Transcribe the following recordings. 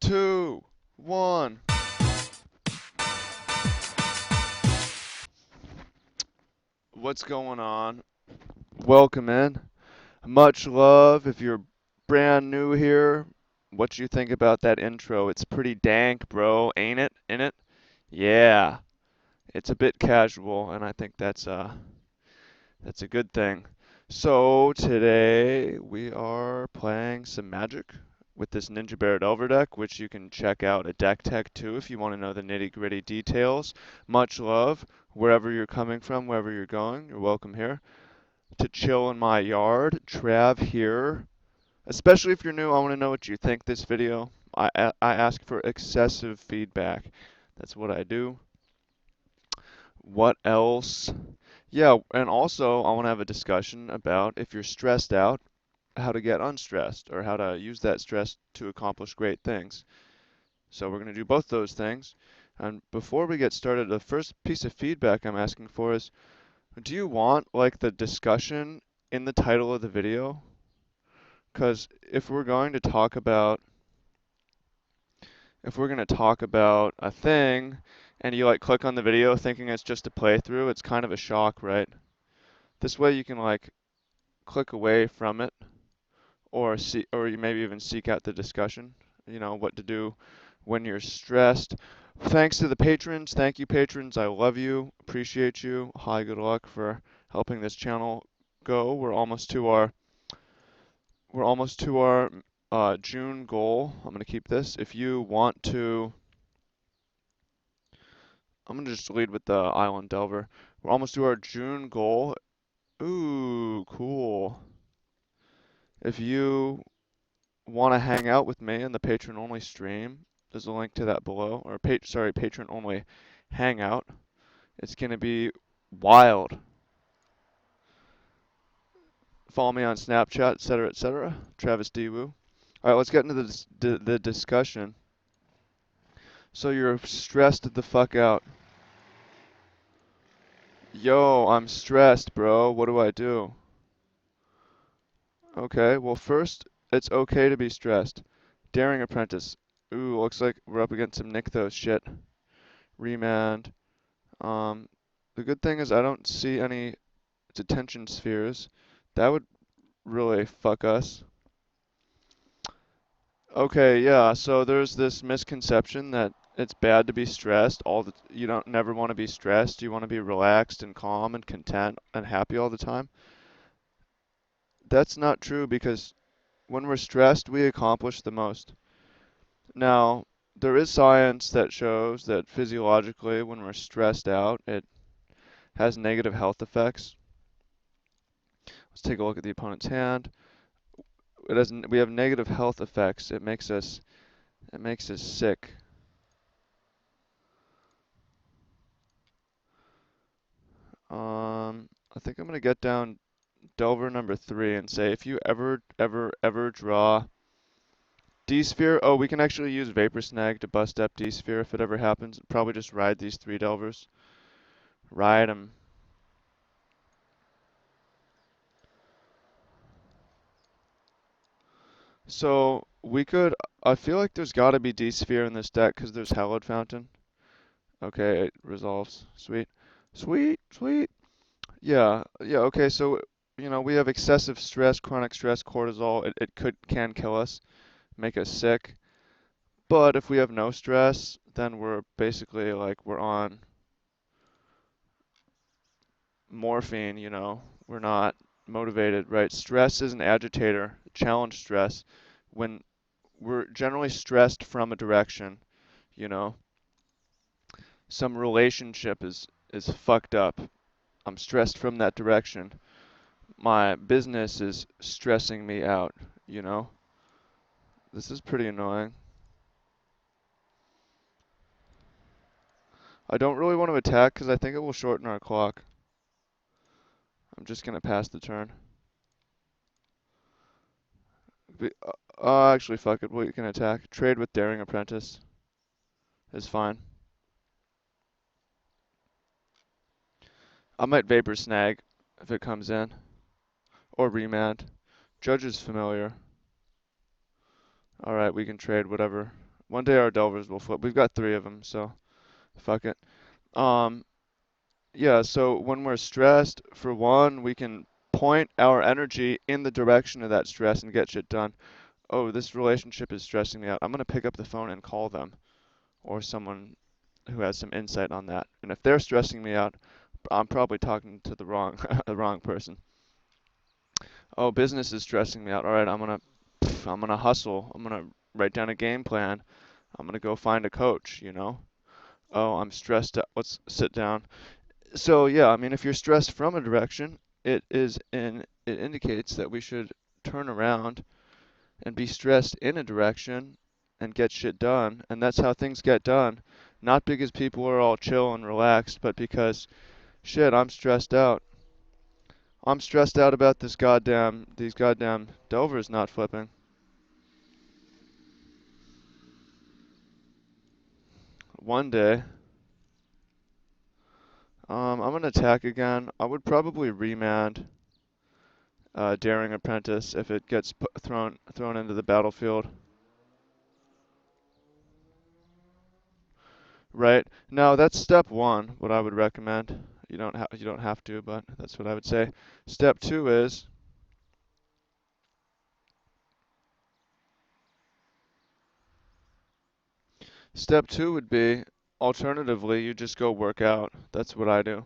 2, 1. What's going on? Welcome in. Much love. If you're brand new here, what you think about that intro? It's pretty dank, bro, ain't it? In it? Yeah. It's a bit casual, and I think that's a good thing. So today we are playing some Magic with this Ninja Bear Delver deck, which you can check out at Deck Tech 2 if you want to know the nitty-gritty details. Much love, wherever you're coming from, wherever you're going, you're welcome here to chill in my yard. Trav here. Especially if you're new, I want to know what you think this video. I ask for excessive feedback. That's what I do. What else? Yeah, and also I want to have a discussion about if you're stressed out, how to get unstressed, or how to use that stress to accomplish great things. So we're going to do both those things. And before we get started, the first piece of feedback I'm asking for is, do you want like the discussion in the title of the video? Because if we're going to talk about a thing and you like click on the video thinking it's just a playthrough, it's kind of a shock, right? This way you can like click away from it or you maybe even seek out the discussion, you know, what to do when you're stressed. Thanks to the patrons. Thank you, patrons. I love you. Appreciate you. Hi, good luck for helping this channel go. We're almost to our June goal. I'm going to keep this. If you want to, I'm going to just lead with the Island Delver. We're almost to our June goal. Ooh, cool. If you want to hang out with me in the patron-only stream, there's a link to that below. Or, patron-only hangout. It's going to be wild. Follow me on Snapchat, etc., etc. Travis D. Woo. All right, let's get into the discussion. So you're stressed the fuck out. Yo, I'm stressed, bro. What do I do? Okay, well first, it's okay to be stressed. Daring Apprentice. Ooh, looks like we're up against some Nykthos shit. Remand. Um, the good thing is I don't see any detention spheres. That would really fuck us. Okay, yeah, so there's this misconception that it's bad to be stressed. You don't never want to be stressed. You want to be relaxed and calm and content and happy all the time. That's not true because when we're stressed, we accomplish the most. Now, there is science that shows that physiologically, when we're stressed out, it has negative health effects. Let's take a look at the opponent's hand. We have negative health effects. It makes us sick. I think I'm gonna get down Delver number 3 and say if you ever draw D-Sphere, oh, we can actually use Vapor Snag to bust up D-Sphere if it ever happens. Probably just ride these 3 Delvers. Ride them. So I feel like there's gotta be D-Sphere in this deck because there's Hallowed Fountain. Okay, it resolves. Sweet. Sweet, sweet. Yeah, yeah, okay, so, you know, we have excessive stress, chronic stress, cortisol. It can kill us, make us sick. But if we have no stress, then we're basically like we're on morphine, you know. We're not motivated, right? Stress is an agitator, challenge stress. When we're generally stressed from a direction, you know, some relationship is fucked up. I'm stressed from that direction. My business is stressing me out, you know. This is pretty annoying. I don't really want to attack because I think it will shorten our clock. I'm just gonna pass the turn. Actually, fuck it. We can attack. Trade with Daring Apprentice is fine. I might Vapor Snag if it comes in. Or Remand. Judge is familiar. Alright, we can trade whatever One day our Delvers will flip. We've got three of them, so fuck it. Um, yeah, so when we're stressed, for one, we can point our energy in the direction of that stress and get shit done. Oh, this relationship is stressing me out. I'm gonna pick up the phone and call them, or someone who has some insight on that. And if they're stressing me out, I'm probably talking to the wrong the wrong person. Oh, business is stressing me out. All right, I'm gonna hustle. I'm gonna write down a game plan. I'm gonna go find a coach, you know? Oh, I'm stressed out. Let's sit down. So yeah, I mean, if you're stressed from a direction, it indicates that we should turn around and be stressed in a direction and get shit done. And that's how things get done. Not because people are all chill and relaxed, but because shit, I'm stressed out. I'm stressed out about these goddamn Delvers not flipping. One day, I'm gonna attack again. I would probably remand Daring Apprentice if it gets thrown into the battlefield. Right. No, that's step one, what I would recommend. You don't have to, but that's what I would say. Step two is Step two would be alternatively you just go work out. That's what I do.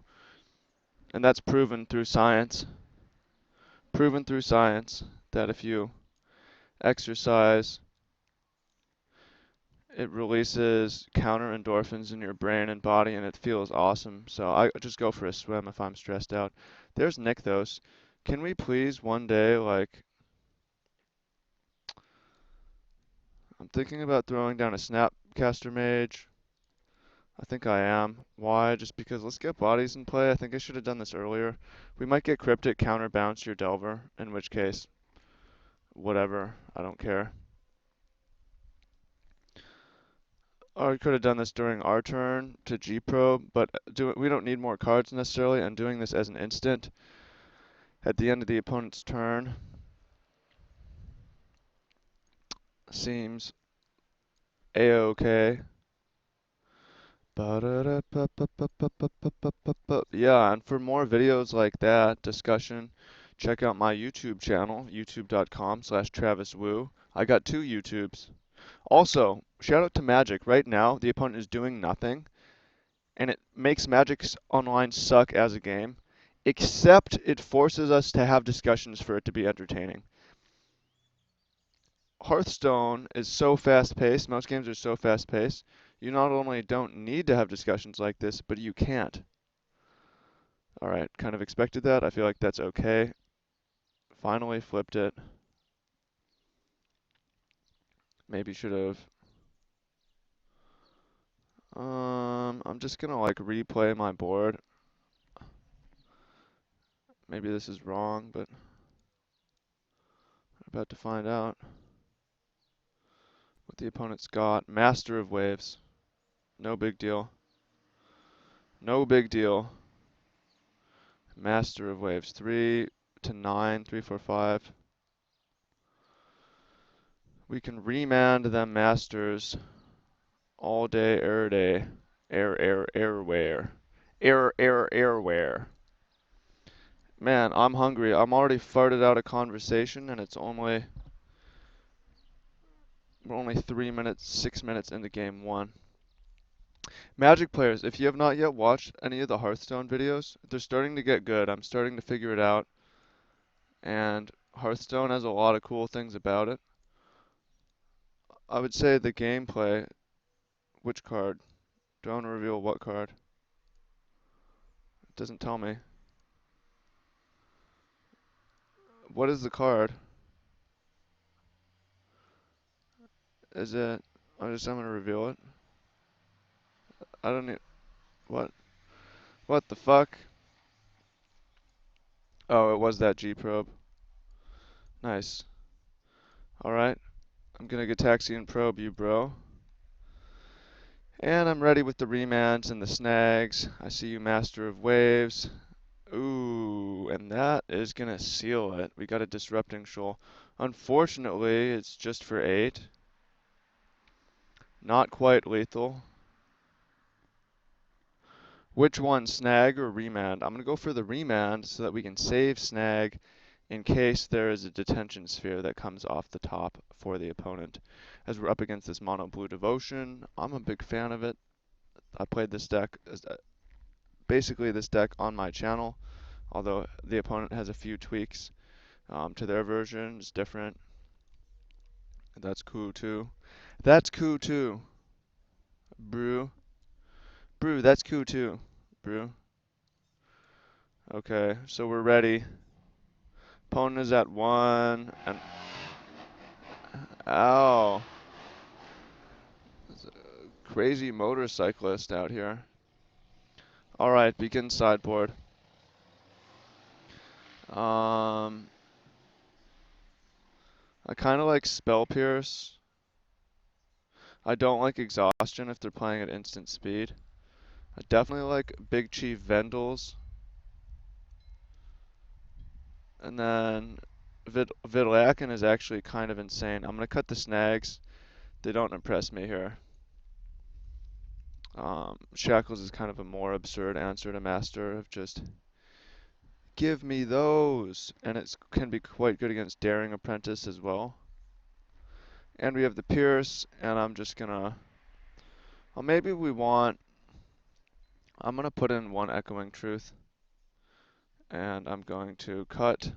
And that's proven through science. Proven through science that if you exercise, it releases counter endorphins in your brain and body and it feels awesome. So I just go for a swim if I'm stressed out. There's Nykthos. Can we please one day, like, I'm thinking about throwing down a Snapcaster Mage. I think I am. Why? Just because let's get bodies in play. I think I should have done this earlier. We might get Cryptic counterbounce your Delver, in which case, whatever. I don't care. Or we could have done this during our turn to G-Probe, but we don't need more cards necessarily, and doing this as an instant at the end of the opponent's turn seems a-okay. Yeah, and for more videos like that, discussion, check out my YouTube channel, youtube.com/TravisWoo. I got two YouTubes. Also, shout out to Magic. Right now, the opponent is doing nothing, and it makes Magic Online suck as a game, except it forces us to have discussions for it to be entertaining. Hearthstone is so fast-paced, most games are so fast-paced, you not only don't need to have discussions like this, but you can't. Alright, kind of expected that. I feel like that's okay. Finally flipped it. Maybe should have. I'm just gonna like replay my board. Maybe this is wrong, but I'm about to find out what the opponent's got. Master of Waves. No big deal. No big deal. Master of Waves. 3 to 9, 3, 4, 5. We can remand them masters all day, air day. Airware. Airware. Man, I'm hungry. I'm already farted out a conversation and we're only 3 minutes, 6 minutes into game one. Magic players, if you have not yet watched any of the Hearthstone videos, they're starting to get good. I'm starting to figure it out. And Hearthstone has a lot of cool things about it. I would say the gameplay, which card? Don't reveal what card. It doesn't tell me. What is the card? Is it? I'm gonna reveal it. I don't need. What? What the fuck? Oh, it was that G probe. Nice. Alright. I'm gonna get taxi and probe you, bro. And I'm ready with the remands and the snags. I see you, Master of Waves. Ooh, and that is gonna seal it. We got a Disrupting Shoal. Unfortunately, it's just for 8. Not quite lethal. Which one, snag or remand? I'm gonna go for the remand so that we can save snag in case there is a detention sphere that comes off the top for the opponent. As we're up against this mono blue devotion, I'm a big fan of it. I played this deck, basically this deck on my channel, although the opponent has a few tweaks to their version. It's different. That's cool too. That's cool too. Brew. Brew, that's cool too. Brew. Okay, so we're ready. Opponent is at 1, and ow. There's a crazy motorcyclist out here. Alright, begin sideboard. I kind of like Spell Pierce. I don't like Exhaustion if they're playing at instant speed. I definitely like Big Chief Vendals. And then Vidlakin is actually kind of insane. I'm going to cut the snags. They don't impress me here. Shackles is kind of a more absurd answer to Master of just give me those. And it can be quite good against Daring Apprentice as well. And we have the Pierce, and I'm just going to... Well, maybe we want... I'm going to put in one Echoing Truth. And I'm going to cut.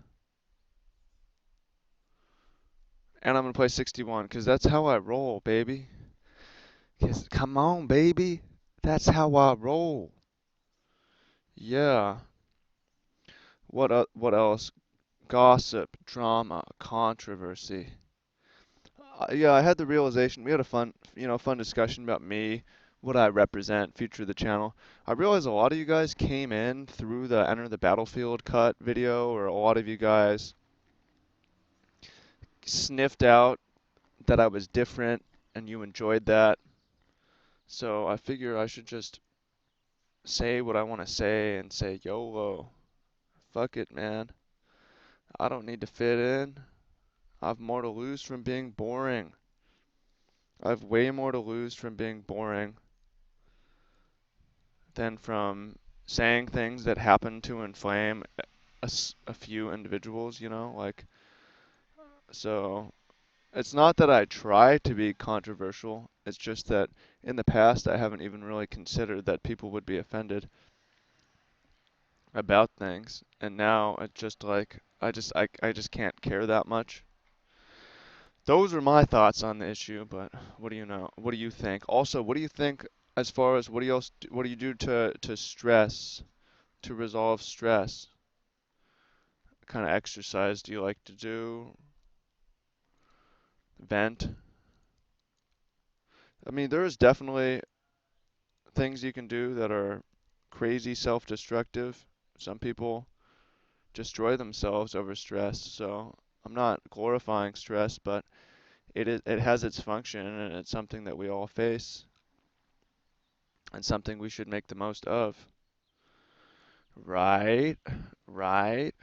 And I'm going to play 61, because that's how I roll, baby. Come on, baby. That's how I roll. Yeah. What else? Gossip, drama, controversy. Yeah, I had the realization. We had a fun discussion about me, what I represent, future of the channel. I realized a lot of you guys came in through the Enter the Battlefield cut video, or a lot of you guys sniffed out that I was different, and you enjoyed that. So I figure I should just say what I want to say and say YOLO. Fuck it, man. I don't need to fit in. I've more to lose from being boring. I've way more to lose from being boring than from saying things that happen to inflame a few individuals, like, so it's not that I try to be controversial, it's just that in the past I haven't even really considered that people would be offended about things, and now it's just like I just can't care that much. Those are my thoughts on the issue, but what do you know? What do you think? Also, what do you think as far as what do you do to stress, to resolve stress? What kind of exercise do you like to do? Vent? I mean, there's definitely things you can do that are crazy self-destructive. Some people destroy themselves over stress, so I'm not glorifying stress, but it has its function, and it's something that we all face and something we should make the most of. Right, right.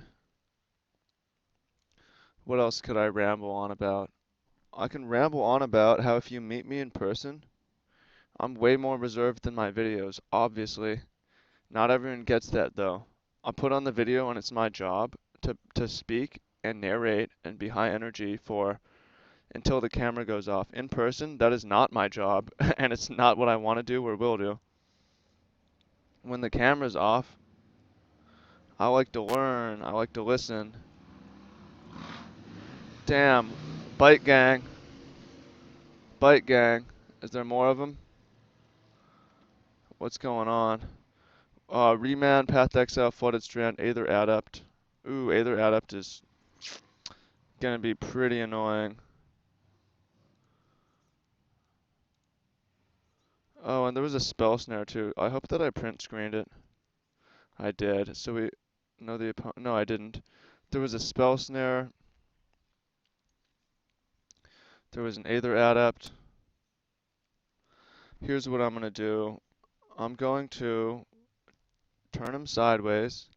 What else could I ramble on about? I can ramble on about how if you meet me in person, I'm way more reserved than my videos, obviously. Not everyone gets that though. I put on the video and it's my job to speak and narrate and be high energy for until the camera goes off. In person, that is not my job and it's not what I want to do or will do. When the camera's off, I like to learn, I like to listen. Damn, bite gang. Bite gang. Is there more of them? What's going on? Remand, Path Exile, Flooded Strand, Aether Adept. Ooh, Aether Adept is gonna be pretty annoying. Oh, and there was a spell snare too. I hope that I print screened it. I did. So we know the opponent. No, I didn't. There was a spell snare. There was an Aether Adept. Here's what I'm gonna do. I'm going to turn him sideways.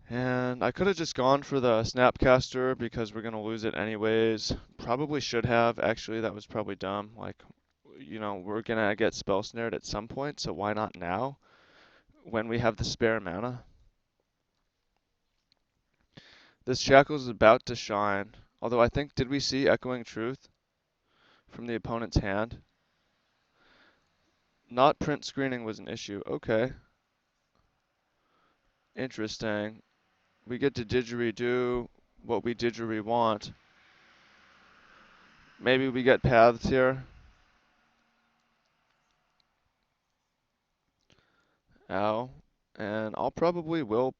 And I could have just gone for the Snapcaster because we're going to lose it anyways. Probably should have. Actually, that was probably dumb. Like, you know, we're gonna get spell snared at some point, so why not now when we have the spare mana? This Shackles is about to shine. Although I think, did we see Echoing Truth from the opponent's hand? Not print screening was an issue. Okay, interesting. We get to didgeridoo what we didgeridoo want. Maybe we get paths here. Ow. And I'll probably will.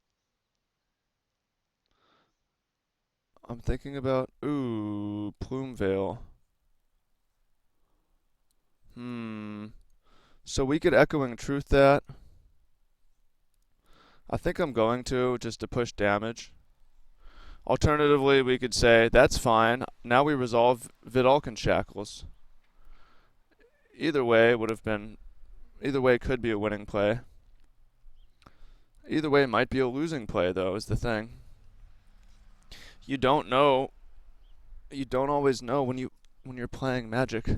I'm thinking about, ooh, Plume Veil. So we could Echoing Truth that. I think I'm going to, just to push damage. Alternatively, we could say, that's fine. Now we resolve Vidalcan Shackles. Either way would have been, either way could be a winning play. Either way might be a losing play, though, is the thing. You don't know, you don't always know when you're playing Magic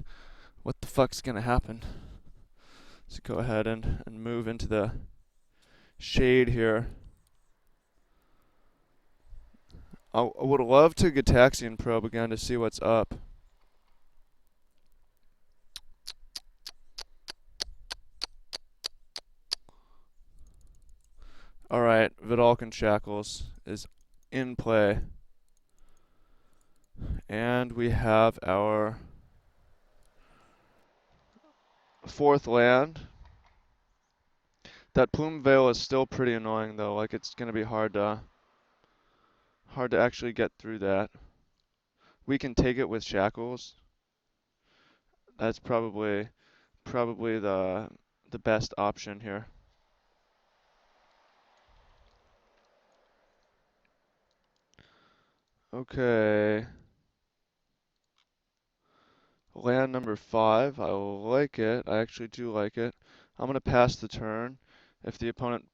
what the fuck's gonna happen. So go ahead and move into the shade here. I would love to Gitaxian Probe again to see what's up. Alright, Vidalcan Shackles is in play. And we have our fourth land. That Plume Veil is still pretty annoying though, like it's gonna be hard to actually get through that. We can take it with Shackles. That's probably the best option here. Okay. Land number 5. I like it. I actually do like it. I'm gonna pass the turn. If the opponent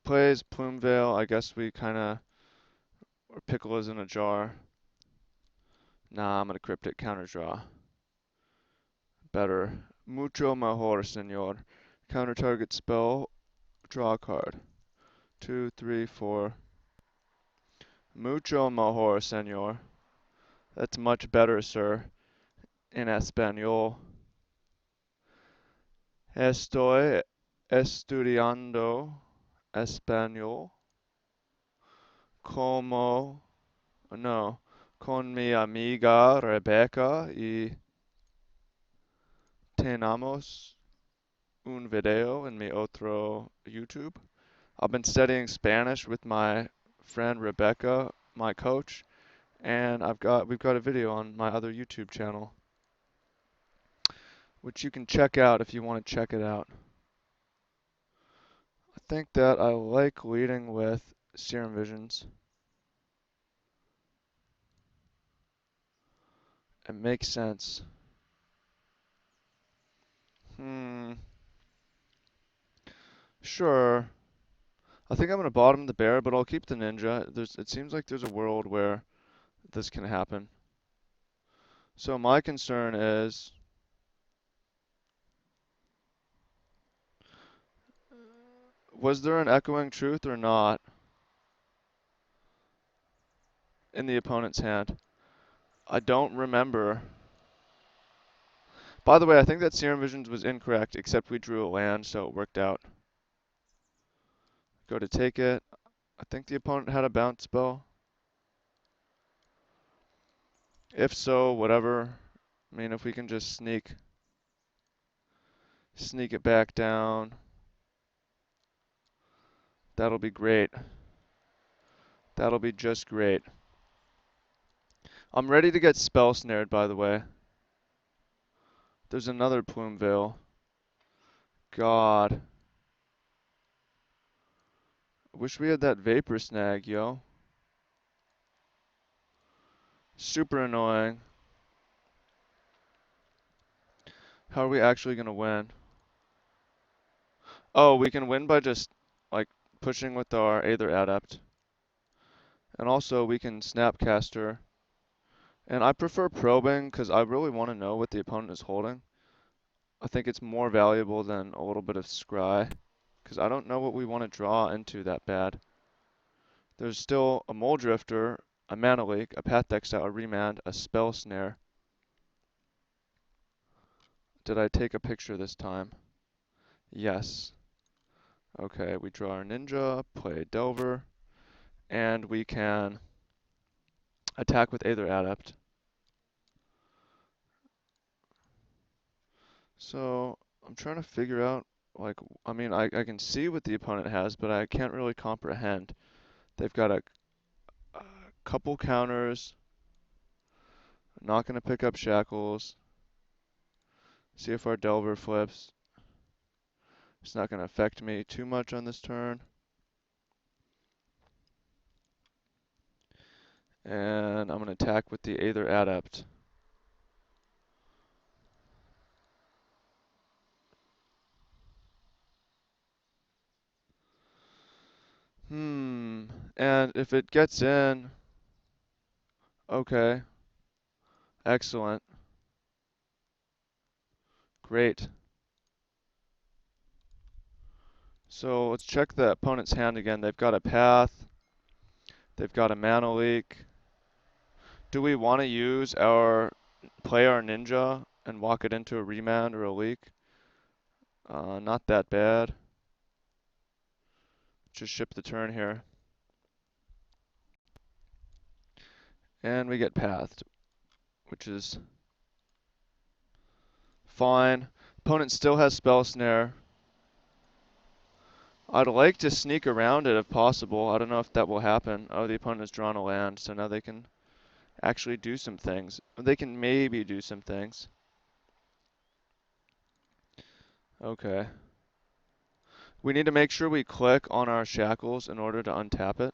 plays Plume Veil, I guess we kinda or pickle is in a jar. Nah, I'm gonna Cryptic counter draw. Better. Mucho mejor, senor. Counter target spell, draw a card. 2, 3, 4. Mucho mejor, senor. That's much better, sir. In Espanol. Estoy estudiando español como, no, con mi amiga Rebecca y tenemos un video en mi otro YouTube. I've been studying Spanish with my friend Rebecca, my coach, and we've got a video on my other YouTube channel, which you can check out if you want to check it out. I think that I like leading with Serum Visions. It makes sense. Sure. I think I'm gonna bottom the bear, but I'll keep the ninja. It seems like there's a world where this can happen. So my concern is, was there an Echoing Truth or not in the opponent's hand? I don't remember. By the way, I think that Serum Visions was incorrect, except we drew a land, so it worked out. Go to take it. I think the opponent had a bounce spell. If so, whatever. I mean, if we can just sneak it back down, that'll be great. That'll be just great. I'm ready to get spell snared, by the way. There's another Plume Veil. God. Wish we had that Vapor Snag, yo. Super annoying. How are we actually gonna win? Oh, we can win by just, like, pushing with our Aether Adept. And also, we can Snapcaster. And I prefer probing, because I really want to know what the opponent is holding. I think it's more valuable than a little bit of scry, because I don't know what we want to draw into that bad. There's still a Mole Drifter, a Mana Leak, a Path Exile, a Remand, a Spell Snare. Did I take a picture this time? Yes. Okay, we draw our Ninja, play Delver, and we can attack with Aether Adept. So I'm trying to figure out, like, I mean, I can see what the opponent has, but I can't really comprehend. They've got a couple counters, not going to pick up Shackles. See if our Delver flips. It's not going to affect me too much on this turn. And I'm going to attack with the Aether Adept. And if it gets in, okay, excellent, great. So let's check the opponent's hand again. They've got a Path, they've got a Mana Leak. Do we want to play our Ninja and walk it into a Remand or a Leak? Not that bad. Just ship the turn here. And we get Pathed, which is fine. Opponent still has Spell Snare. I'd like to sneak around it if possible. I don't know if that will happen. Oh, the opponent has drawn a land, so now they can actually do some things. They can maybe do some things. Okay. We need to make sure we click on our Shackles in order to untap it.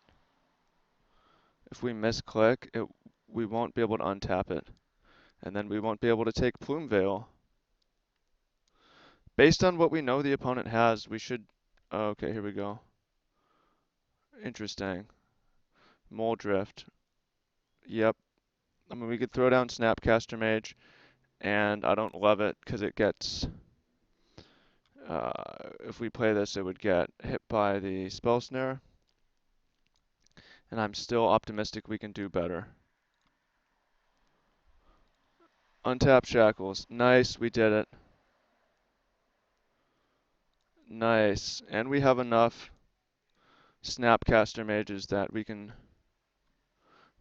If we misclick, we won't be able to untap it. And then we won't be able to take Plume Veil. Based on what we know the opponent has, we should... Okay, here we go. Interesting. Mole Drift. Yep. I mean, we could throw down Snapcaster Mage, and I don't love it because it gets... if we play this, it would get hit by the Spell Snare. And I'm still optimistic we can do better. Untap Shackles. Nice, we did it. Nice. And we have enough Snapcaster Mages that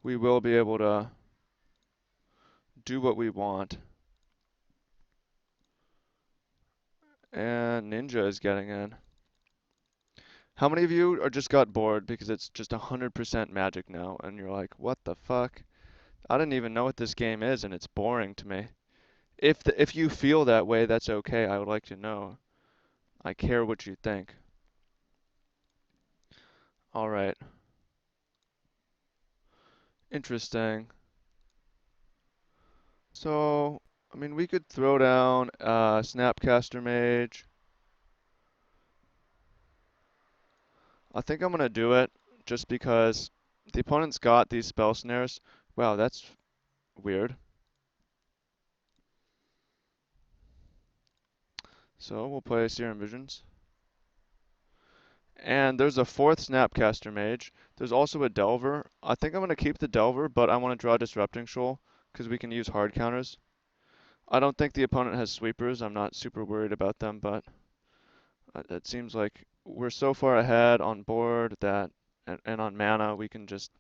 we will be able to do what we want. And Ninja is getting in. How many of you are just got bored because it's just 100% Magic now, and you're like, what the fuck? I didn't even know what this game is, and it's boring to me. If you feel that way, that's okay. I would like to know. I care what you think. All right. Interesting. So, I mean, we could throw down Snapcaster Mage. I think I'm gonna do it just because the opponent's got these spell snares. Wow, that's weird. So we'll play Serum Visions. And there's a fourth Snapcaster Mage. There's also a Delver. I think I'm gonna keep the Delver, but I want to draw Disrupting Shoal because we can use hard counters. I don't think the opponent has sweepers. I'm not super worried about them, but it seems like we're so far ahead on board that, and on mana, we can just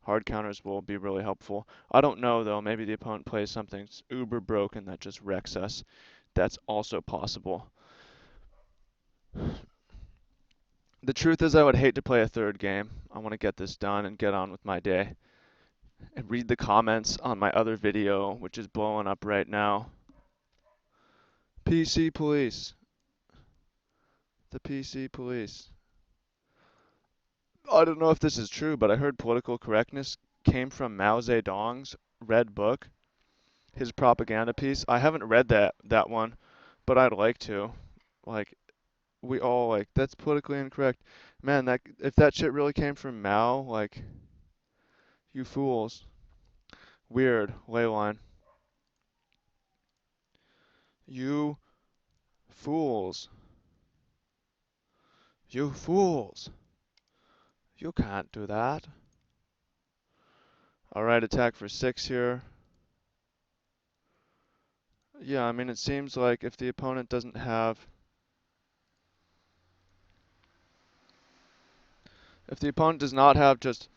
hard counters will be really helpful. I don't know though. Maybe the opponent plays something uber broken that just wrecks us. That's also possible. The truth is, I would hate to play a third game. I want to get this done and get on with my day. And read the comments on my other video, which is blowing up right now. PC police. The PC police. I don't know if this is true, but I heard political correctness came from Mao Zedong's Red Book, his propaganda piece. I haven't read that one, but I'd like to. Like, we all like that's politically incorrect. Man, that if that shit really came from Mao, like, you fools. Weird ley line. You Fools. You fools. You can't do that. Alright, attack for 6 here. Yeah, I mean, it seems like if the opponent doesn't have... If the opponent does not have just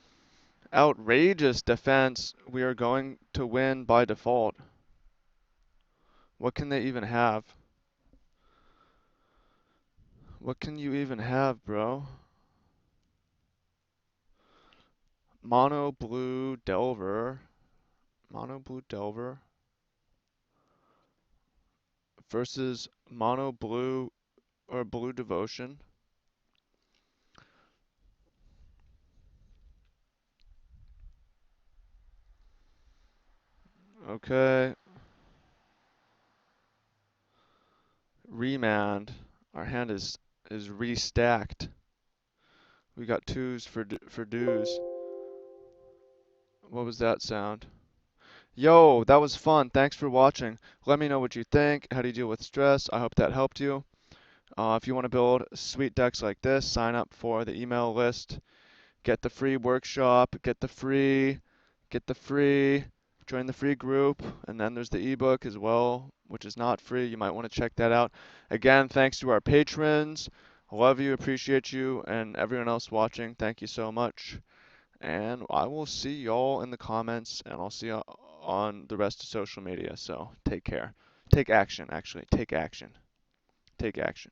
outrageous defense, we are going to win by default. What can they even have? What can you even have, bro? Mono blue Delver. Mono blue Delver versus mono blue or blue Devotion. Okay. Remand. Our hand is restacked. We got twos for dues. What was that sound? Yo, that was fun. Thanks for watching. Let me know what you think. How do you deal with stress? I hope that helped you. If you want to build sweet decks like this, sign up for the email list. Get the free workshop. Get the free, join the free group. And then there's the ebook as well, which is not free. You might want to check that out. Again, thanks to our patrons. Love you, appreciate you, and everyone else watching. Thank you so much. And I will see y'all in the comments, and I'll see you on the rest of social media. So take care. Take action, actually. Take action. Take action.